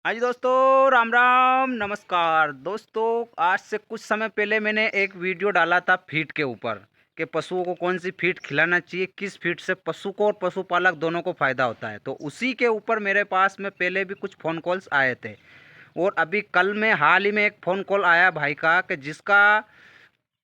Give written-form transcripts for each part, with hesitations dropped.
हाँ जी दोस्तों, राम राम नमस्कार दोस्तों। आज से कुछ समय पहले मैंने एक वीडियो डाला था फीड के ऊपर कि पशुओं को कौन सी फीड खिलाना चाहिए, किस फीड से पशु को और पशुपालक दोनों को फ़ायदा होता है। तो उसी के ऊपर मेरे पास में पहले भी कुछ फ़ोन कॉल्स आए थे और अभी कल में हाल ही में एक फ़ोन कॉल आया भाई का कि जिसका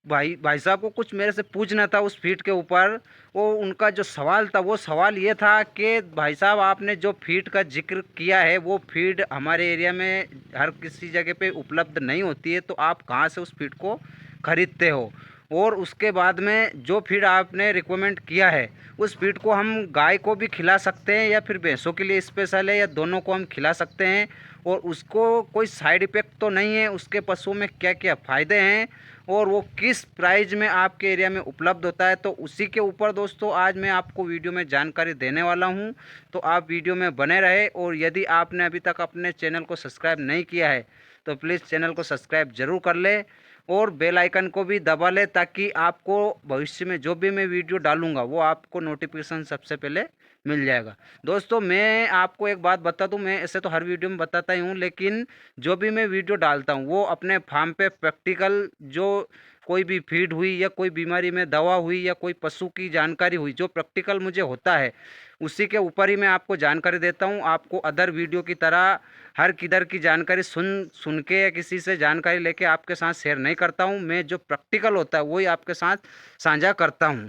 भाई भाई साहब को कुछ मेरे से पूछना था उस फीड के ऊपर। वो उनका जो सवाल था वो सवाल ये था कि भाई साहब आपने जो फीड का जिक्र किया है वो फीड हमारे एरिया में हर किसी जगह पे उपलब्ध नहीं होती है, तो आप कहाँ से उस फीड को ख़रीदते हो। और उसके बाद में जो फीड आपने रिकमेंड किया है उस फीड को हम गाय को भी खिला सकते हैं या फिर भैंसों के लिए स्पेशल है या दोनों को हम खिला सकते हैं, और उसको कोई साइड इफ़ेक्ट तो नहीं है, उसके पशुओं में क्या क्या फ़ायदे हैं और वो किस प्राइस में आपके एरिया में उपलब्ध होता है। तो उसी के ऊपर दोस्तों आज मैं आपको वीडियो में जानकारी देने वाला हूं, तो आप वीडियो में बने रहे। और यदि आपने अभी तक अपने चैनल को सब्सक्राइब नहीं किया है तो प्लीज़ चैनल को सब्सक्राइब ज़रूर कर ले और बेल आइकन को भी दबा ले, ताकि आपको भविष्य में जो भी मैं वीडियो डालूंगा वो आपको नोटिफिकेशन सबसे पहले मिल जाएगा। दोस्तों मैं आपको एक बात बता दूं, मैं ऐसे तो हर वीडियो में बताता ही हूं, लेकिन जो भी मैं वीडियो डालता हूं वो अपने फार्म पे प्रैक्टिकल, जो कोई भी फीड हुई या कोई बीमारी में दवा हुई या कोई पशु की जानकारी हुई, जो प्रैक्टिकल मुझे होता है उसी के ऊपर ही मैं आपको जानकारी देता हूं। आपको अदर वीडियो की तरह हर किधर की जानकारी सुन सुन के या किसी से जानकारी लेके आपके साथ शेयर नहीं करता हूं। मैं जो प्रैक्टिकल होता है वही आपके साथ साझा करता हूं।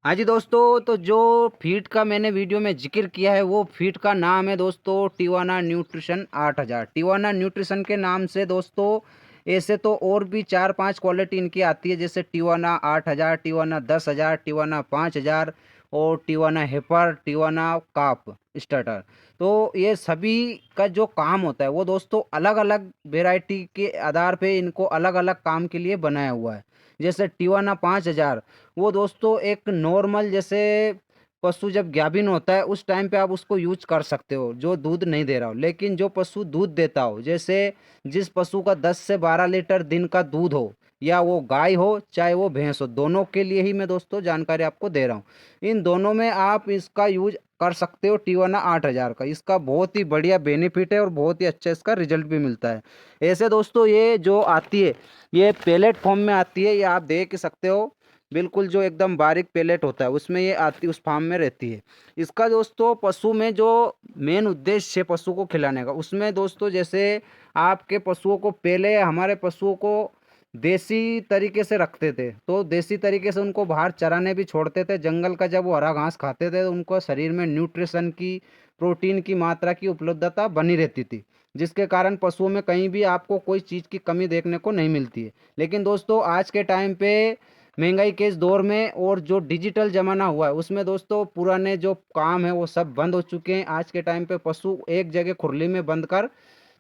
हाँ जी दोस्तों, तो जो फीड का मैंने वीडियो में जिक्र किया है वो फीड का नाम है दोस्तों टिवाना न्यूट्रिशन 8000। टिवाना न्यूट्रिशन के नाम से दोस्तों ऐसे तो और भी 4-5 क्वालिटी इनकी आती है, जैसे टिवाना 8000, टिवाना 10,000, टिवाना 5,000 और टिवाना हेपर, टिवाना काप स्टार्टर। तो ये सभी का जो काम होता है वो दोस्तों अलग अलग वेराइटी के आधार पे इनको अलग अलग काम के लिए बनाया हुआ है। जैसे टिवाना 5,000 वो दोस्तों एक नॉर्मल, जैसे पशु जब गाभिन होता है उस टाइम पे आप उसको यूज कर सकते हो जो दूध नहीं दे रहा हो। लेकिन जो पशु दूध देता हो, जैसे जिस पशु का 10 से 12 लीटर दिन का दूध हो, या वो गाय हो चाहे वो भैंस हो, दोनों के लिए ही मैं दोस्तों जानकारी आपको दे रहा हूँ। इन दोनों में आप इसका यूज कर सकते हो। टिवाना 8,000 का इसका बहुत ही बढ़िया बेनिफिट है और बहुत ही अच्छा इसका रिजल्ट भी मिलता है। ऐसे दोस्तों ये जो आती है ये पेलेट फॉर्म में आती है, ये आप देख सकते हो। बिल्कुल जो एकदम बारीक पेलेट होता है उसमें ये आती, उस फार्म में रहती है। इसका दोस्तों पशु में जो मेन उद्देश्य है पशु को खिलाने का, उसमें दोस्तों जैसे आपके पशुओं को, पहले हमारे पशुओं को देसी तरीके से रखते थे, तो देसी तरीके से उनको बाहर चराने भी छोड़ते थे जंगल का। जब वो हरा घास खाते थे तो उनको शरीर में न्यूट्रिशन की, प्रोटीन की मात्रा की उपलब्धता बनी रहती थी, जिसके कारण पशुओं में कहीं भी आपको कोई चीज़ की कमी देखने को नहीं मिलती है। लेकिन दोस्तों आज के टाइम पे महंगाई के इस दौर में और जो डिजिटल ज़माना हुआ है उसमें दोस्तों पुराने जो काम है वो सब बंद हो चुके हैं। आज के टाइम पे पशु एक जगह खुरली में बंद कर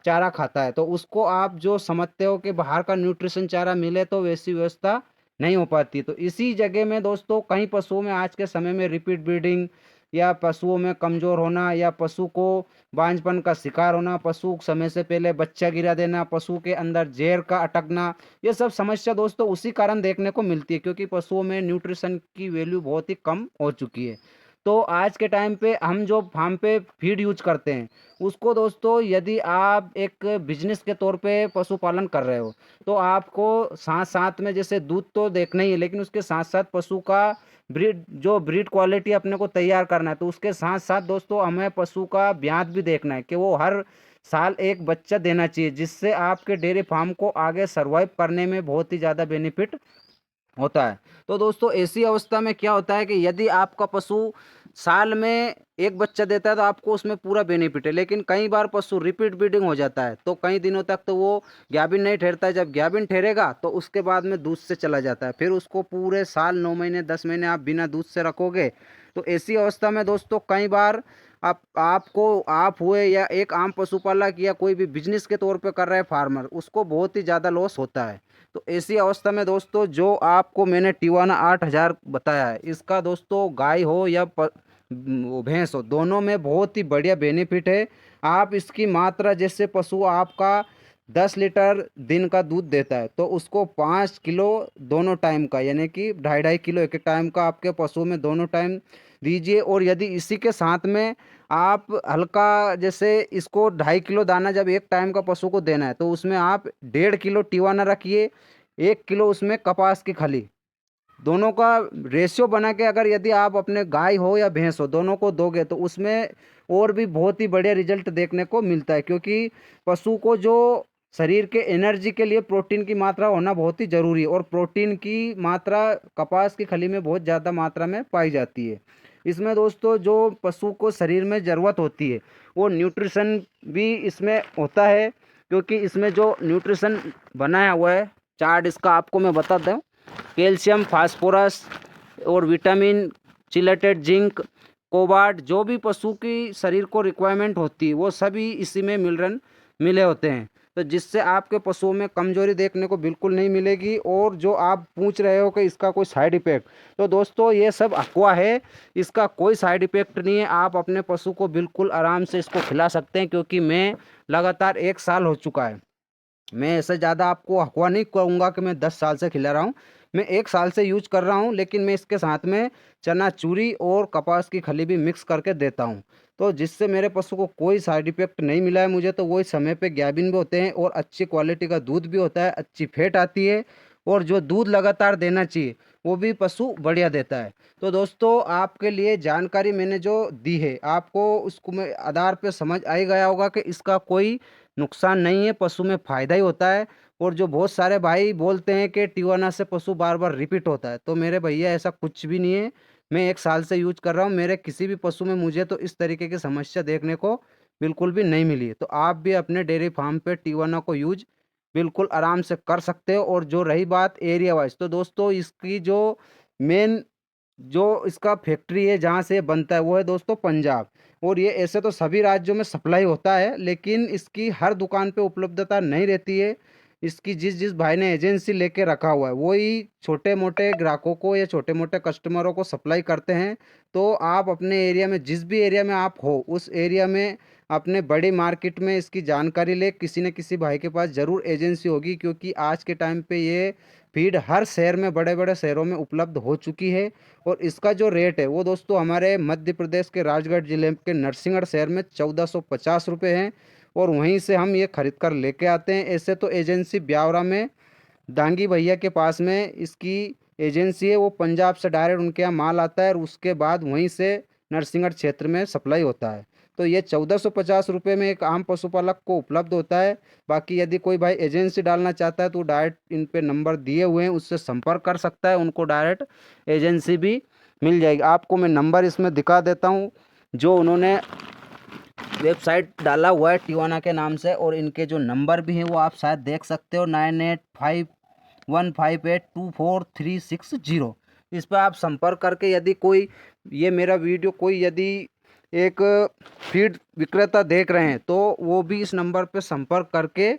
चारा खाता है, तो उसको आप जो समझते हो कि बाहर का न्यूट्रिशन चारा मिले, तो वैसी व्यवस्था नहीं हो पाती। तो इसी जगह में दोस्तों कई पशुओं में आज के समय में रिपीट ब्रीडिंग, या पशुओं में कमज़ोर होना, या पशु को बांझपन का शिकार होना, पशु समय से पहले बच्चा गिरा देना, पशु के अंदर जहर का अटकना, ये सब समस्या दोस्तों उसी कारण देखने को मिलती है क्योंकि पशुओं में न्यूट्रिशन की वैल्यू बहुत ही कम हो चुकी है। तो आज के टाइम पे हम जो फार्म पे फीड यूज करते हैं उसको दोस्तों, यदि आप एक बिजनेस के तौर पे पशुपालन कर रहे हो तो आपको साथ साथ में जैसे दूध तो देखना ही है, लेकिन उसके साथ साथ पशु का ब्रीड क्वालिटी अपने को तैयार करना है। तो उसके साथ साथ दोस्तों हमें पशु का ब्यात भी देखना है कि वो हर साल एक बच्चा देना चाहिए, जिससे आपके डेयरी फार्म को आगे सर्वाइव करने में बहुत ही ज़्यादा बेनिफिट होता है। तो दोस्तों ऐसी अवस्था में क्या होता है कि यदि आपका पशु साल में एक बच्चा देता है तो आपको उसमें पूरा बेनिफिट है, लेकिन कई बार पशु रिपीट ब्रीडिंग हो जाता है तो कई दिनों तक तो वो गाभिन नहीं ठहरता है। जब गाभिन ठहरेगा तो उसके बाद में दूध से चला जाता है, फिर उसको पूरे साल 9 महीने 10 महीने आप बिना दूध से रखोगे। तो ऐसी अवस्था में दोस्तों कई बार आप हुए या एक आम पशुपालक या कोई भी बिजनेस के तौर पे कर रहे हैं फार्मर, उसको बहुत ही ज़्यादा लॉस होता है। तो ऐसी अवस्था में दोस्तों जो आपको मैंने टिवाना 8,000 बताया है, इसका दोस्तों गाय हो या वो भैंस हो, दोनों में बहुत ही बढ़िया बेनिफिट है। आप इसकी मात्रा, जैसे पशु आपका 10 लीटर दिन का दूध देता है तो उसको 5 किलो दोनों टाइम का, यानी कि 2.5-2.5 किलो एक एक टाइम का आपके पशु में दोनों टाइम दीजिए। और यदि इसी के साथ में आप हल्का, जैसे इसको 2.5 किलो दाना जब एक टाइम का पशु को देना है तो उसमें आप 1.5 किलो टिवाना रखिए, 1 किलो उसमें कपास की खली, दोनों का रेशियो बना के अगर यदि आप अपने गाय हो या भैंस हो दोनों को दोगे तो उसमें और भी बहुत ही बढ़िया रिजल्ट देखने को मिलता है। क्योंकि पशु को जो शरीर के एनर्जी के लिए प्रोटीन की मात्रा होना बहुत ही ज़रूरी है, और प्रोटीन की मात्रा कपास की खली में बहुत ज़्यादा मात्रा में पाई जाती है। इसमें दोस्तों जो पशु को शरीर में ज़रूरत होती है वो न्यूट्रिशन भी इसमें होता है। क्योंकि इसमें जो न्यूट्रिशन बनाया हुआ है चार्ट, इसका आपको मैं बता दूँ, कैल्शियम, फास्फोरस और विटामिन, चिलेटेड जिंक, कोबाल्ट, जो भी पशु की शरीर को रिक्वायरमेंट होती है वो सभी इसी में मिले होते हैं। तो जिससे आपके पशुओं में कमजोरी देखने को बिल्कुल नहीं मिलेगी। और जो आप पूछ रहे हो कि इसका कोई साइड इफ़ेक्ट, तो दोस्तों ये सब अफवाह है, इसका कोई साइड इफ़ेक्ट नहीं है। आप अपने पशु को बिल्कुल आराम से इसको खिला सकते हैं। क्योंकि मैं लगातार 1 साल हो चुका है, मैं ऐसे ज़्यादा आपको अफवाह नहीं कहूँगा कि मैं 10 साल से खिला रहा हूँ, मैं 1 साल से यूज कर रहा हूँ। लेकिन मैं इसके साथ में चना चूरी और कपास की खली भी मिक्स करके देता हूँ, तो जिससे मेरे पशु को कोई साइड इफेक्ट नहीं मिला है मुझे। तो वही समय पे गाभिन भी होते हैं और अच्छी क्वालिटी का दूध भी होता है, अच्छी फैट आती है, और जो दूध लगातार देना चाहिए वो भी पशु बढ़िया देता है। तो दोस्तों आपके लिए जानकारी मैंने जो दी है आपको उसको में आधार पे समझ आ ही गया होगा कि इसका कोई नुकसान नहीं है, पशु में फ़ायदा ही होता है। और जो बहुत सारे भाई बोलते हैं कि टिवाना से पशु बार बार रिपीट होता है, तो मेरे भैया ऐसा कुछ भी नहीं है। मैं 1 साल से यूज कर रहा हूँ, मेरे किसी भी पशु में मुझे तो इस तरीके की समस्या देखने को बिल्कुल भी नहीं मिली है। तो आप भी अपने डेयरी फार्म पे टिवाना को यूज बिल्कुल आराम से कर सकते हो। और जो रही बात एरिया वाइज, तो दोस्तों इसकी जो मेन जो इसका फैक्ट्री है जहाँ से ये बनता है वो है दोस्तों पंजाब। और ये ऐसे तो सभी राज्यों में सप्लाई होता है, लेकिन इसकी हर दुकान पे उपलब्धता नहीं रहती है। इसकी जिस जिस भाई ने एजेंसी लेके रखा हुआ है वही छोटे मोटे ग्राहकों को या छोटे मोटे कस्टमरों को सप्लाई करते हैं। तो आप अपने एरिया में, जिस भी एरिया में आप हो उस एरिया में अपने बड़ी मार्केट में इसकी जानकारी ले, किसी न किसी भाई के पास ज़रूर एजेंसी होगी। क्योंकि आज के टाइम पे ये फीड हर शहर में, बड़े बड़े शहरों में उपलब्ध हो चुकी है। और इसका जो रेट है वो दोस्तों हमारे मध्य प्रदेश के राजगढ़ जिले के नरसिंहगढ़ शहर में 1450 रुपये हैं। और वहीं से हम ये खरीद कर लेके आते हैं। ऐसे तो एजेंसी ब्यावरा में डांगी भैया के पास में इसकी एजेंसी है, वो पंजाब से डायरेक्ट उनके यहाँ माल आता है और उसके बाद वहीं से नरसिंहगढ़ क्षेत्र में सप्लाई होता है। तो ये 1450 रुपये में एक आम पशुपालक को उपलब्ध होता है। बाकी यदि कोई भाई एजेंसी डालना चाहता है तो डायरेक्ट इन पे नंबर दिए हुए हैं, उससे संपर्क कर सकता है, उनको डायरेक्ट एजेंसी भी मिल जाएगी। आपको मैं नंबर इसमें दिखा देता हूँ जो उन्होंने वेबसाइट डाला हुआ है टिवाना के नाम से, और इनके जो नंबर भी हैं वो आप शायद देख सकते हो, 9851582430। इस पर आप संपर्क करके यदि कोई ये मेरा वीडियो कोई यदि एक फीड विक्रेता देख रहे हैं तो वो भी इस नंबर पर संपर्क करके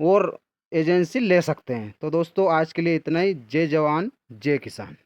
और एजेंसी ले सकते हैं। तो दोस्तों आज के लिए इतना ही। जय जवान जय किसान।